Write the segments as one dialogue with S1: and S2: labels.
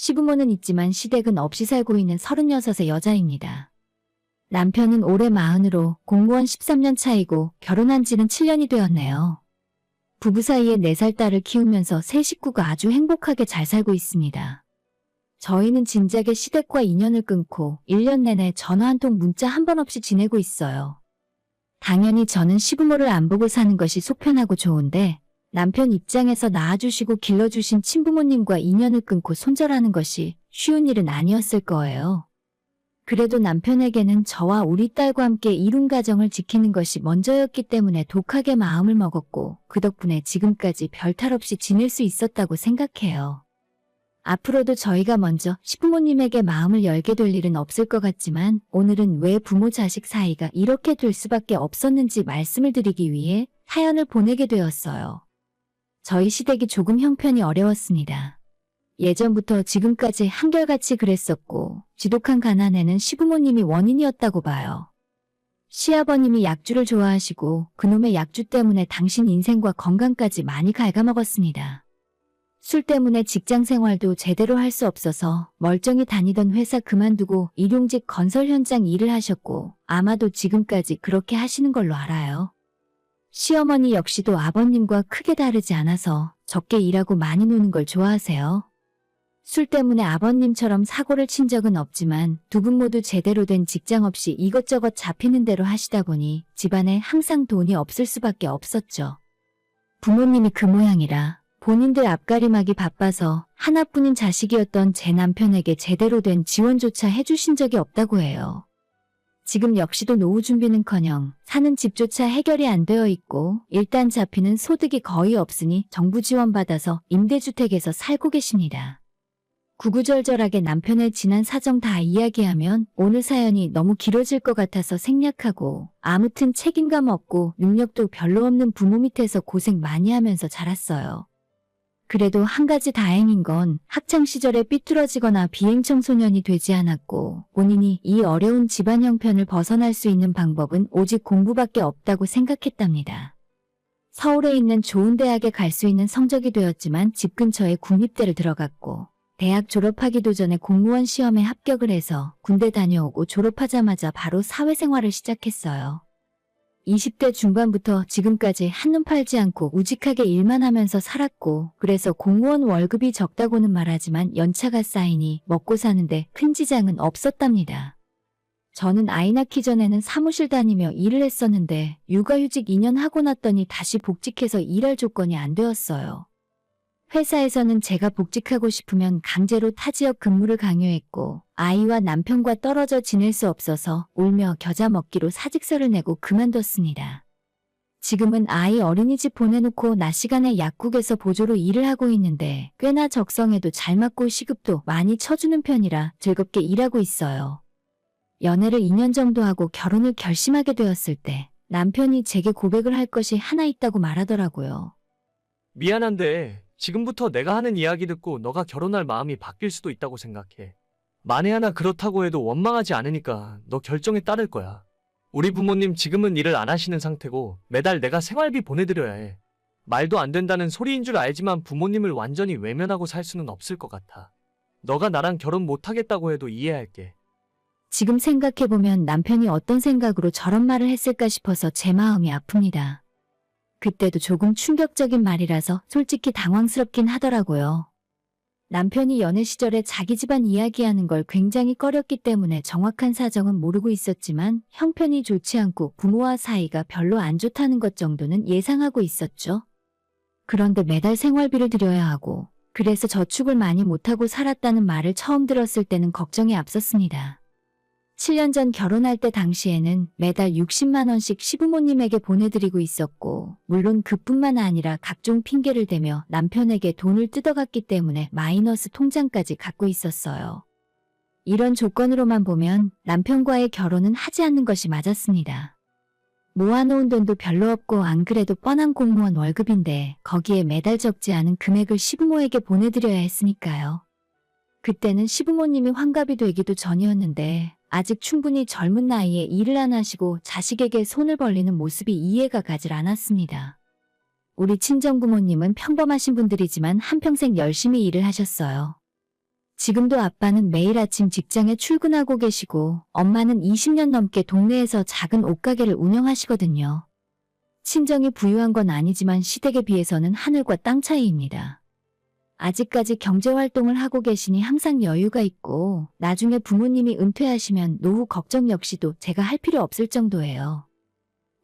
S1: 시부모는 있지만 시댁은 없이 살고 있는 36의 여자입니다. 남편은 올해 40으로 공무원 13년 차이고 결혼한 지는 7년이 되었네요. 부부 사이에 4살 딸을 키우면서 세 식구가 아주 행복하게 잘 살고 있습니다. 저희는 진작에 시댁과 인연을 끊고 1년 내내 전화 한 통 문자 한 번 없이 지내고 있어요. 당연히 저는 시부모를 안 보고 사는 것이 속편하고 좋은데 남편 입장에서 낳아주시고 길러주신 친부모님과 인연을 끊고 손절하는 것이 쉬운 일은 아니었을 거예요. 그래도 남편에게는 저와 우리 딸과 함께 이룬 가정을 지키는 것이 먼저였기 때문에 독하게 마음을 먹었고 그 덕분에 지금까지 별탈 없이 지낼 수 있었다고 생각해요. 앞으로도 저희가 먼저 시부모님에게 마음을 열게 될 일은 없을 것 같지만 오늘은 왜 부모 자식 사이가 이렇게 될 수밖에 없었는지 말씀을 드리기 위해 사연을 보내게 되었어요. 저희 시댁이 조금 형편이 어려웠습니다. 예전부터 지금까지 한결같이 그랬었고 지독한 가난에는 시부모님이 원인이었다고 봐요. 시아버님이 약주를 좋아하시고 그놈의 약주 때문에 당신 인생과 건강까지 많이 갉아먹었습니다. 술 때문에 직장 생활도 제대로 할 수 없어서 멀쩡히 다니던 회사 그만두고 일용직 건설 현장 일을 하셨고 아마도 지금까지 그렇게 하시는 걸로 알아요. 시어머니 역시도 아버님과 크게 다르지 않아서 적게 일하고 많이 노는 걸 좋아하세요. 술 때문에 아버님처럼 사고를 친 적은 없지만 두 분 모두 제대로 된 직장 없이 이것저것 잡히는 대로 하시다 보니 집안에 항상 돈이 없을 수밖에 없었죠. 부모님이 그 모양이라 본인들 앞가림하기 바빠서 하나뿐인 자식이었던 제 남편에게 제대로 된 지원조차 해주신 적이 없다고 해요. 지금 역시도 노후 준비는커녕 사는 집조차 해결이 안 되어 있고 일단 잡히는 소득이 거의 없으니 정부 지원받아서 임대주택에서 살고 계십니다. 구구절절하게 남편의 지난 사정 다 이야기하면 오늘 사연이 너무 길어질 것 같아서 생략하고 아무튼 책임감 없고 능력도 별로 없는 부모 밑에서 고생 많이 하면서 자랐어요. 그래도 한 가지 다행인 건 학창시절에 삐뚤어지거나 비행청소년이 되지 않았고 본인이 이 어려운 집안 형편을 벗어날 수 있는 방법은 오직 공부밖에 없다고 생각했답니다. 서울에 있는 좋은 대학에 갈 수 있는 성적이 되었지만 집 근처에 국립대를 들어갔고 대학 졸업하기도 전에 공무원 시험에 합격을 해서 군대 다녀오고 졸업하자마자 바로 사회생활을 시작했어요. 20대 중반부터 지금까지 한눈 팔지 않고 우직하게 일만 하면서 살았고 그래서 공무원 월급이 적다고는 말하지만 연차가 쌓이니 먹고 사는데 큰 지장은 없었답니다. 저는 아이 낳기 전에는 사무실 다니며 일을 했었는데 육아휴직 2년 하고 났더니 다시 복직해서 일할 조건이 안 되었어요. 회사에서는 제가 복직하고 싶으면 강제로 타 지역 근무를 강요했고 아이와 남편과 떨어져 지낼 수 없어서 울며 겨자 먹기로 사직서를 내고 그만뒀습니다. 지금은 아이 어린이집 보내놓고 낮 시간에 약국에서 보조로 일을 하고 있는데 꽤나 적성에도 잘 맞고 시급도 많이 쳐주는 편이라 즐겁게 일하고 있어요. 연애를 2년 정도 하고 결혼을 결심하게 되었을 때 남편이 제게 고백을 할 것이 하나 있다고 말하더라고요.
S2: 미안한데 지금부터 내가 하는 이야기 듣고 너가 결혼할 마음이 바뀔 수도 있다고 생각해. 만에 하나 그렇다고 해도 원망하지 않으니까 너 결정에 따를 거야. 우리 부모님 지금은 일을 안 하시는 상태고 매달 내가 생활비 보내드려야 해. 말도 안 된다는 소리인 줄 알지만 부모님을 완전히 외면하고 살 수는 없을 것 같아. 너가 나랑 결혼 못하겠다고 해도 이해할게.
S1: 지금 생각해보면 남편이 어떤 생각으로 저런 말을 했을까 싶어서 제 마음이 아픕니다. 그때도 조금 충격적인 말이라서 솔직히 당황스럽긴 하더라고요. 남편이 연애 시절에 자기 집안 이야기하는 걸 굉장히 꺼렸기 때문에 정확한 사정은 모르고 있었지만 형편이 좋지 않고 부모와 사이가 별로 안 좋다는 것 정도는 예상하고 있었죠. 그런데 매달 생활비를 드려야 하고 그래서 저축을 많이 못하고 살았다는 말을 처음 들었을 때는 걱정이 앞섰습니다. 7년 전 결혼할 때 당시에는 매달 60만 원씩 시부모님에게 보내드리고 있었고 물론 그뿐만 아니라 각종 핑계를 대며 남편에게 돈을 뜯어갔기 때문에 마이너스 통장까지 갖고 있었어요. 이런 조건으로만 보면 남편과의 결혼은 하지 않는 것이 맞았습니다. 모아놓은 돈도 별로 없고 안 그래도 뻔한 공무원 월급인데 거기에 매달 적지 않은 금액을 시부모에게 보내드려야 했으니까요. 그때는 시부모님이 환갑이 되기도 전이었는데 아직 충분히 젊은 나이에 일을 안 하시고 자식에게 손을 벌리는 모습이 이해가 가질 않았습니다. 우리 친정부모님은 평범하신 분들이지만 한평생 열심히 일을 하셨어요. 지금도 아빠는 매일 아침 직장에 출근하고 계시고 엄마는 20년 넘게 동네에서 작은 옷가게를 운영하시거든요. 친정이 부유한 건 아니지만 시댁에 비해서는 하늘과 땅 차이입니다. 아직까지 경제활동을 하고 계시니 항상 여유가 있고 나중에 부모님이 은퇴하시면 노후 걱정 역시도 제가 할 필요 없을 정도예요.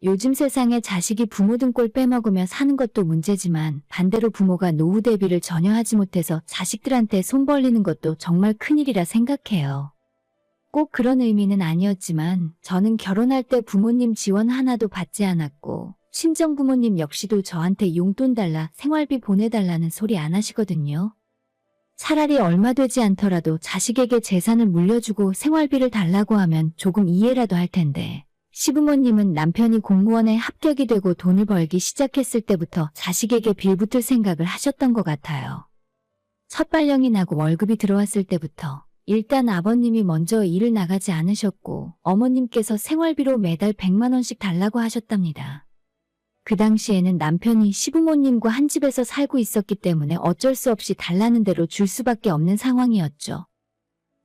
S1: 요즘 세상에 자식이 부모 등골 빼먹으며 사는 것도 문제지만 반대로 부모가 노후 대비를 전혀 하지 못해서 자식들한테 손 벌리는 것도 정말 큰일이라 생각해요. 꼭 그런 의미는 아니었지만 저는 결혼할 때 부모님 지원 하나도 받지 않았고 친정 부모님 역시도 저한테 용돈 달라 생활비 보내달라는 소리 안 하시거든요. 차라리 얼마 되지 않더라도 자식에게 재산을 물려주고 생활비를 달라고 하면 조금 이해라도 할 텐데 시부모님은 남편이 공무원에 합격이 되고 돈을 벌기 시작했을 때부터 자식에게 빌붙을 생각을 하셨던 것 같아요. 첫 발령이 나고 월급이 들어왔을 때부터 일단 아버님이 먼저 일을 나가지 않으셨고 어머님께서 생활비로 매달 100만 원씩 달라고 하셨답니다. 그 당시에는 남편이 시부모님과 한 집에서 살고 있었기 때문에 어쩔 수 없이 달라는 대로 줄 수밖에 없는 상황이었죠.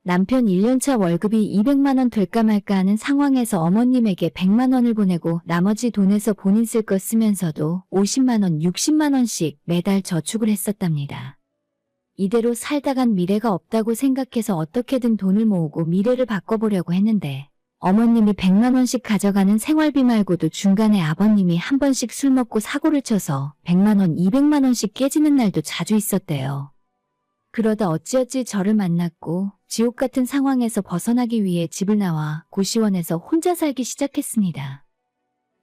S1: 남편 1년차 월급이 200만 원 될까 말까 하는 상황에서 어머님에게 100만 원을 보내고 나머지 돈에서 본인 쓸 거 쓰면서도 50만 원, 60만 원씩 매달 저축을 했었답니다. 이대로 살다간 미래가 없다고 생각해서 어떻게든 돈을 모으고 미래를 바꿔보려고 했는데 어머님이 100만 원씩 가져가는 생활비 말고도 중간에 아버님이 한 번씩 술 먹고 사고를 쳐서 100만 원, 200만 원씩 깨지는 날도 자주 있었대요. 그러다 어찌어찌 저를 만났고 지옥 같은 상황에서 벗어나기 위해 집을 나와 고시원에서 혼자 살기 시작했습니다.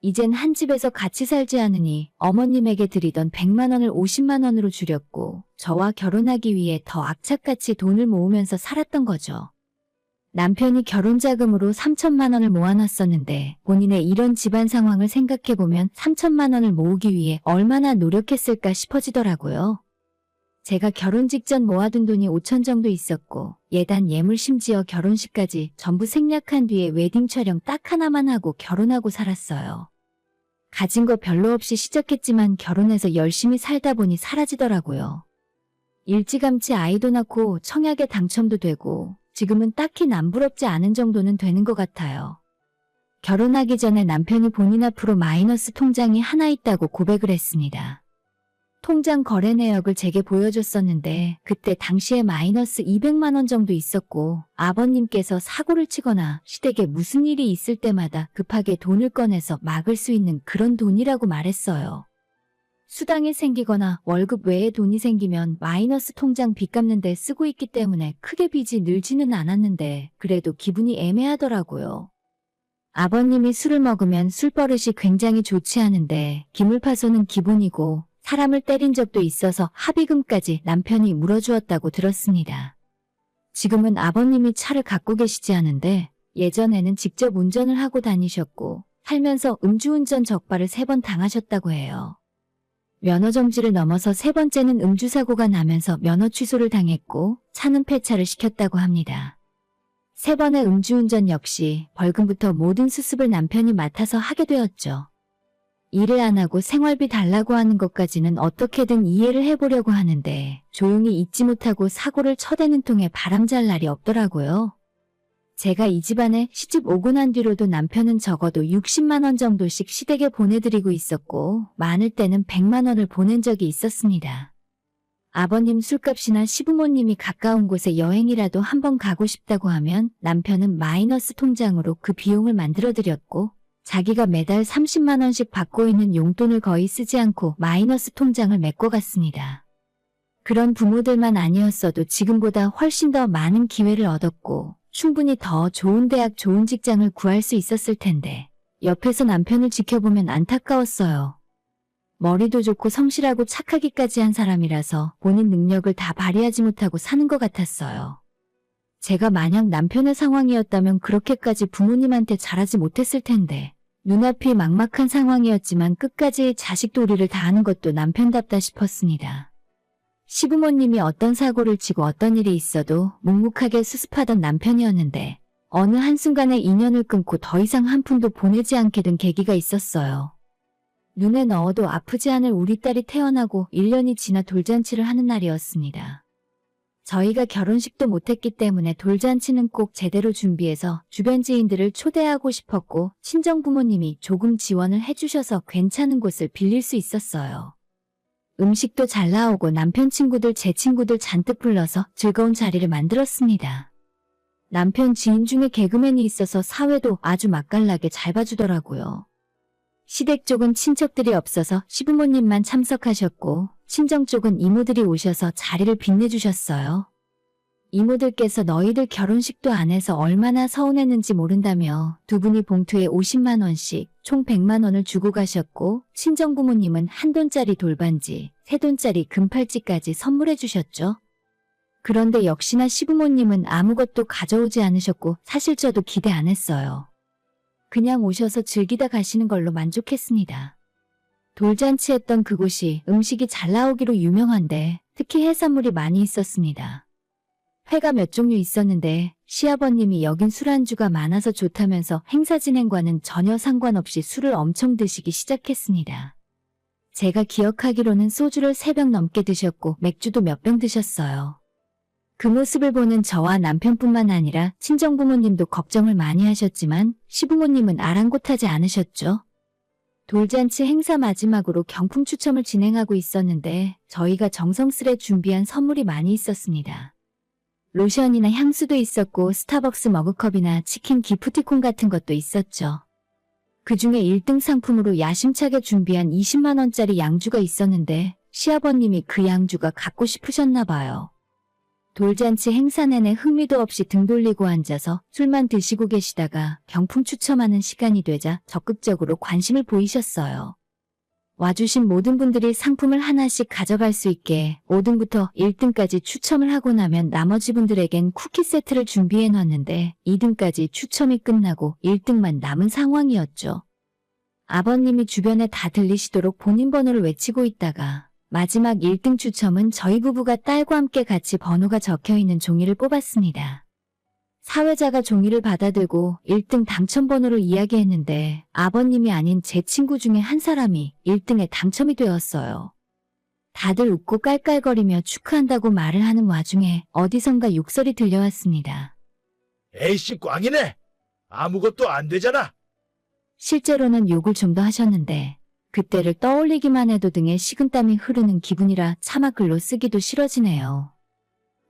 S1: 이젠 한 집에서 같이 살지 않으니 어머님에게 드리던 100만 원을 50만 원으로 줄였고 저와 결혼하기 위해 더 악착같이 돈을 모으면서 살았던 거죠. 남편이 결혼 자금으로 3천만 원을 모아놨었는데 본인의 이런 집안 상황을 생각해보면 3천만 원을 모으기 위해 얼마나 노력했을까 싶어지더라고요. 제가 결혼 직전 모아둔 돈이 5천 정도 있었고 예단 예물 심지어 결혼식까지 전부 생략한 뒤에 웨딩 촬영 딱 하나만 하고 결혼하고 살았어요. 가진 거 별로 없이 시작했지만 결혼해서 열심히 살다 보니 사라지더라고요. 일찌감치 아이도 낳고 청약에 당첨도 되고 지금은 딱히 남부럽지 않은 정도는 되는 것 같아요. 결혼하기 전에 남편이 본인 앞으로 마이너스 통장이 하나 있다고 고백을 했습니다. 통장 거래 내역을 제게 보여줬었는데 그때 당시에 마이너스 200만 원 정도 있었고 아버님께서 사고를 치거나 시댁에 무슨 일이 있을 때마다 급하게 돈을 꺼내서 막을 수 있는 그런 돈이라고 말했어요. 수당이 생기거나 월급 외에 돈이 생기면 마이너스 통장 빚 갚는 데 쓰고 있기 때문에 크게 빚이 늘지는 않았는데 그래도 기분이 애매하더라고요. 아버님이 술을 먹으면 술버릇이 굉장히 좋지 않은데 기물파손은 기본이고 사람을 때린 적도 있어서 합의금까지 남편이 물어주었다고 들었습니다. 지금은 아버님이 차를 갖고 계시지 않은데 예전에는 직접 운전을 하고 다니셨고 살면서 음주운전 적발을 3번 당하셨다고 해요. 면허정지를 넘어서 3번째는 음주사고가 나면서 면허 취소를 당했고 차는 폐차를 시켰다고 합니다. 3번의 음주운전 역시 벌금부터 모든 수습을 남편이 맡아서 하게 되었죠. 일을 안 하고 생활비 달라고 하는 것까지는 어떻게든 이해를 해보려고 하는데 조용히 잊지 못하고 사고를 쳐대는 통에 바람잘 날이 없더라고요. 제가 이 집안에 시집 오고 난 뒤로도 남편은 적어도 60만 원 정도씩 시댁에 보내드리고 있었고 많을 때는 100만 원을 보낸 적이 있었습니다. 아버님 술값이나 시부모님이 가까운 곳에 여행이라도 한번 가고 싶다고 하면 남편은 마이너스 통장으로 그 비용을 만들어드렸고 자기가 매달 30만 원씩 받고 있는 용돈을 거의 쓰지 않고 마이너스 통장을 메꿔갔습니다. 그런 부모들만 아니었어도 지금보다 훨씬 더 많은 기회를 얻었고 충분히 더 좋은 대학, 좋은 직장을 구할 수 있었을 텐데 옆에서 남편을 지켜보면 안타까웠어요. 머리도 좋고 성실하고 착하기까지 한 사람이라서 본인 능력을 다 발휘하지 못하고 사는 것 같았어요. 제가 만약 남편의 상황이었다면 그렇게까지 부모님한테 잘하지 못했을 텐데 눈앞이 막막한 상황이었지만 끝까지 자식 도리를 다하는 것도 남편답다 싶었습니다. 시부모님이 어떤 사고를 치고 어떤 일이 있어도 묵묵하게 수습하던 남편이었는데 어느 한순간에 인연을 끊고 더 이상 한 푼도 보내지 않게 된 계기가 있었어요. 눈에 넣어도 아프지 않을 우리 딸이 태어나고 1년이 지나 돌잔치를 하는 날이었습니다. 저희가 결혼식도 못했기 때문에 돌잔치는 꼭 제대로 준비해서 주변 지인들을 초대하고 싶었고 친정 부모님이 조금 지원을 해주셔서 괜찮은 곳을 빌릴 수 있었어요. 음식도 잘 나오고 남편 친구들 제 친구들 잔뜩 불러서 즐거운 자리를 만들었습니다. 남편 지인 중에 개그맨이 있어서 사회도 아주 맛깔나게 잘 봐주더라고요. 시댁 쪽은 친척들이 없어서 시부모님만 참석하셨고 친정 쪽은 이모들이 오셔서 자리를 빛내주셨어요. 이모들께서 너희들 결혼식도 안 해서 얼마나 서운했는지 모른다며 두 분이 봉투에 50만 원씩 총 100만 원을 주고 가셨고 친정 부모님은 한 돈짜리 돌반지, 세 돈짜리 금팔찌까지 선물해 주셨죠. 그런데 역시나 시부모님은 아무것도 가져오지 않으셨고 사실 저도 기대 안 했어요. 그냥 오셔서 즐기다 가시는 걸로 만족했습니다. 돌잔치했던 그곳이 음식이 잘 나오기로 유명한데 특히 해산물이 많이 있었습니다. 회가 몇 종류 있었는데 시아버님이 여긴 술안주가 많아서 좋다면서 행사 진행과는 전혀 상관없이 술을 엄청 드시기 시작했습니다. 제가 기억하기로는 소주를 3병 넘게 드셨고 맥주도 몇 병 드셨어요. 그 모습을 보는 저와 남편뿐만 아니라 친정부모님도 걱정을 많이 하셨지만 시부모님은 아랑곳하지 않으셨죠. 돌잔치 행사 마지막으로 경품 추첨을 진행하고 있었는데 저희가 정성스레 준비한 선물이 많이 있었습니다. 로션이나 향수도 있었고 스타벅스 머그컵이나 치킨 기프티콘 같은 것도 있었죠. 그 중에 1등 상품으로 야심차게 준비한 20만 원짜리 양주가 있었는데 시아버님이 그 양주가 갖고 싶으셨나 봐요. 돌잔치 행사 내내 흥미도 없이 등 돌리고 앉아서 술만 드시고 계시다가 경품 추첨하는 시간이 되자 적극적으로 관심을 보이셨어요. 와주신 모든 분들이 상품을 하나씩 가져갈 수 있게 5등부터 1등까지 추첨을 하고 나면 나머지 분들에겐 쿠키 세트를 준비해 놨는데 2등까지 추첨이 끝나고 1등만 남은 상황이었죠. 아버님이 주변에 다 들리시도록 본인 번호를 외치고 있다가 마지막 1등 추첨은 저희 부부가 딸과 함께 같이 번호가 적혀있는 종이를 뽑았습니다. 사회자가 종이를 받아들고 1등 당첨번호를 이야기했는데 아버님이 아닌 제 친구 중에 한 사람이 1등에 당첨이 되었어요. 다들 웃고 깔깔거리며 축하한다고 말을 하는 와중에 어디선가 욕설이 들려왔습니다.
S3: 에이씨 꽝이네. 아무것도 안 되잖아.
S1: 실제로는 욕을 좀 더 하셨는데 그때를 떠올리기만 해도 등에 식은땀이 흐르는 기분이라 차마 글로 쓰기도 싫어지네요.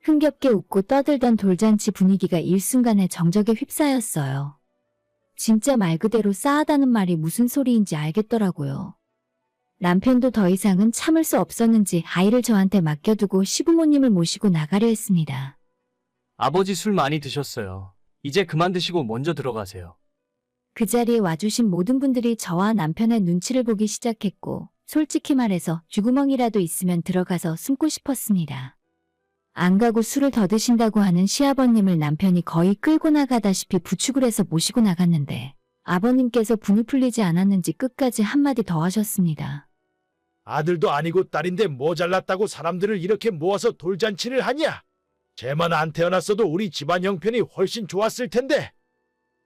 S1: 흥겹게 웃고 떠들던 돌잔치 분위기가 일순간에 정적에 휩싸였어요. 진짜 말 그대로 싸하다는 말이 무슨 소리인지 알겠더라고요. 남편도 더 이상은 참을 수 없었는지 아이를 저한테 맡겨두고 시부모님을 모시고 나가려 했습니다.
S2: 아버지 술 많이 드셨어요. 이제 그만 드시고 먼저 들어가세요.
S1: 그 자리에 와주신 모든 분들이 저와 남편의 눈치를 보기 시작했고 솔직히 말해서 쥐구멍이라도 있으면 들어가서 숨고 싶었습니다. 안 가고 술을 더 드신다고 하는 시아버님을 남편이 거의 끌고 나가다시피 부축을 해서 모시고 나갔는데 아버님께서 분이 풀리지 않았는지 끝까지 한마디 더 하셨습니다.
S3: 아들도 아니고 딸인데 뭐 잘났다고 사람들을 이렇게 모아서 돌잔치를 하냐? 쟤만 안 태어났어도 우리 집안 형편이 훨씬 좋았을 텐데.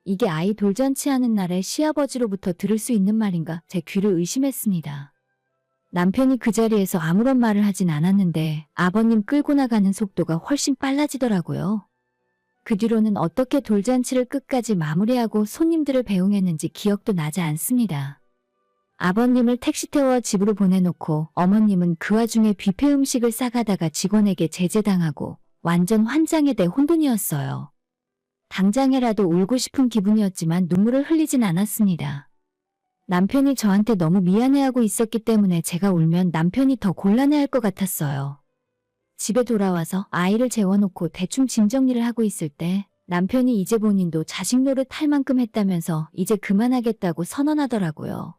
S1: 이게 아이 돌잔치하는 날에 시아버지로부터 들을 수 있는 말인가 제 귀를 의심했습니다. 남편이 그 자리에서 아무런 말을 하진 않았는데 아버님 끌고 나가는 속도가 훨씬 빨라지더라고요. 그 뒤로는 어떻게 돌잔치를 끝까지 마무리하고 손님들을 배웅했는지 기억도 나지 않습니다. 아버님을 택시 태워 집으로 보내놓고 어머님은 그 와중에 뷔페 음식을 싸가다가 직원에게 제재당하고 완전 환장의 대혼돈이었어요. 당장에라도 울고 싶은 기분이었지만 눈물을 흘리진 않았습니다. 남편이 저한테 너무 미안해하고 있었기 때문에 제가 울면 남편이 더 곤란해할 것 같았어요. 집에 돌아와서 아이를 재워놓고 대충 짐 정리를 하고 있을 때 남편이 이제 본인도 자식 노릇 할 만큼 했다면서 이제 그만하겠다고 선언하더라고요.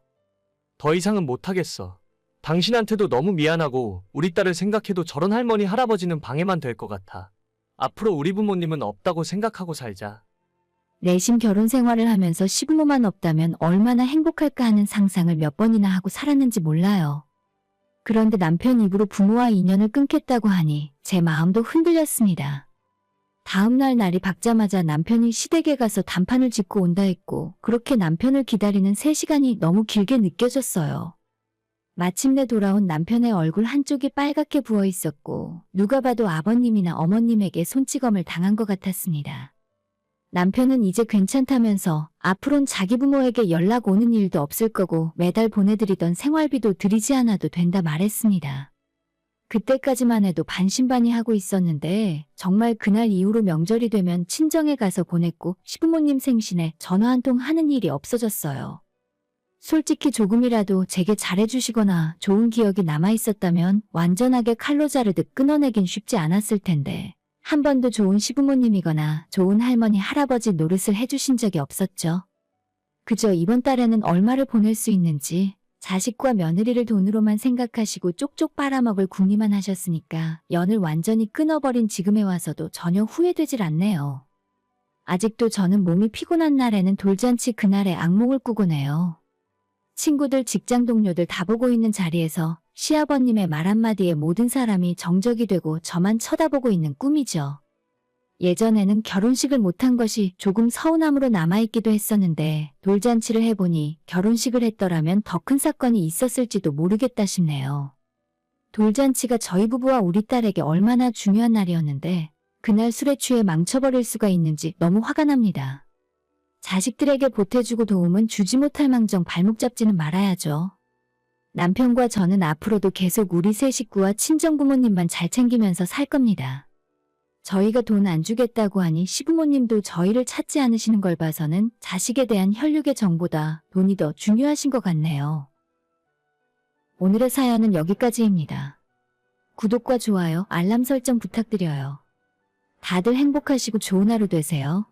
S2: 더 이상은 못하겠어. 당신한테도 너무 미안하고 우리 딸을 생각해도 저런 할머니 할아버지는 방해만 될 것 같아. 앞으로 우리 부모님은 없다고 생각하고 살자.
S1: 내심 결혼 생활을 하면서 시부모만 없다면 얼마나 행복할까 하는 상상을 몇 번이나 하고 살았는지 몰라요. 그런데 남편 입으로 부모와 인연을 끊겠다고 하니 제 마음도 흔들렸습니다. 다음날 날이 밝자마자 남편이 시댁에 가서 단판을 짓고 온다 했고 그렇게 남편을 기다리는 3시간이 너무 길게 느껴졌어요. 마침내 돌아온 남편의 얼굴 한쪽이 빨갛게 부어 있었고 누가 봐도 아버님이나 어머님에게 손찌검을 당한 것 같았습니다. 남편은 이제 괜찮다면서 앞으론 자기 부모에게 연락 오는 일도 없을 거고 매달 보내드리던 생활비도 드리지 않아도 된다 말했습니다. 그때까지만 해도 반신반의하고 있었는데 정말 그날 이후로 명절이 되면 친정에 가서 보냈고 시부모님 생신에 전화 한 통 하는 일이 없어졌어요. 솔직히 조금이라도 제게 잘해주시거나 좋은 기억이 남아있었다면 완전하게 칼로 자르듯 끊어내긴 쉽지 않았을 텐데 한 번도 좋은 시부모님이거나 좋은 할머니, 할아버지 노릇을 해주신 적이 없었죠. 그저 이번 달에는 얼마를 보낼 수 있는지 자식과 며느리를 돈으로만 생각하시고 쪽쪽 빨아먹을 궁리만 하셨으니까 연을 완전히 끊어버린 지금에 와서도 전혀 후회되질 않네요. 아직도 저는 몸이 피곤한 날에는 돌잔치 그날에 악몽을 꾸곤 해요. 친구들, 직장 동료들 다 보고 있는 자리에서 시아버님의 말 한마디에 모든 사람이 정적이 되고 저만 쳐다보고 있는 꿈이죠. 예전에는 결혼식을 못한 것이 조금 서운함으로 남아있기도 했었는데 돌잔치를 해보니 결혼식을 했더라면 더 큰 사건이 있었을지도 모르겠다 싶네요. 돌잔치가 저희 부부와 우리 딸에게 얼마나 중요한 날이었는데 그날 술에 취해 망쳐버릴 수가 있는지 너무 화가 납니다. 자식들에게 보태주고 도움은 주지 못할 망정 발목 잡지는 말아야죠. 남편과 저는 앞으로도 계속 우리 세 식구와 친정부모님만 잘 챙기면서 살 겁니다. 저희가 돈 안 주겠다고 하니 시부모님도 저희를 찾지 않으시는 걸 봐서는 자식에 대한 혈육의 정보다 돈이 더 중요하신 것 같네요. 오늘의 사연은 여기까지입니다. 구독과 좋아요, 알람 설정 부탁드려요. 다들 행복하시고 좋은 하루 되세요.